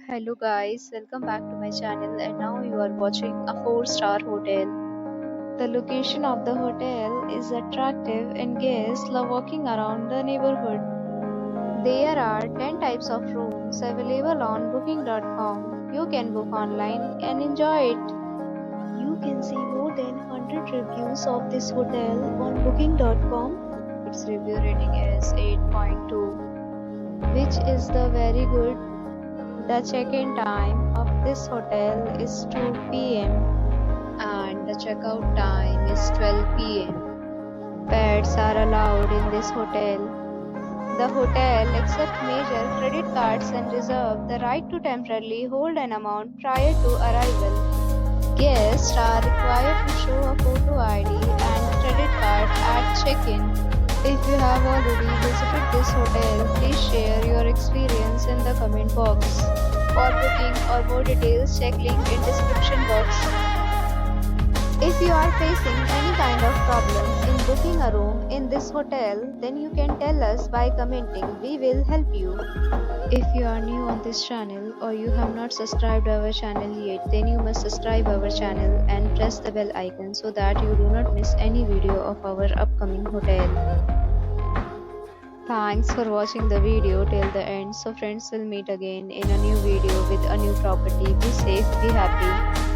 Hello guys, welcome back to my channel and now you are watching a 4-star hotel. The location of the hotel is attractive and guests love walking around the neighborhood. There are 10 types of rooms available on booking.com. You can book online and enjoy it. You can see more than 100 reviews of this hotel on booking.com. Its review rating is 8.2, which is the very good. The check-in time of this hotel is 2 p.m. and the checkout time is 12 p.m. Pets are allowed in this hotel. The hotel accepts major credit cards and reserves the right to temporarily hold an amount prior to arrival. Guests are required to show a photo ID and credit card at check-in. If you have already visited this hotel, please share your experience in the comment box. For booking or more details, check link in description box. If you are facing any kind of problem in booking a room in this hotel, then you can tell us by commenting. We will help you. If you are new on this channel or you have not subscribed our channel yet, then you must subscribe our channel and press the bell icon so that you do not miss any video of our upcoming hotel. Thanks for watching the video till the end. So friends, will meet again in a new video with a new property. Be safe, be happy.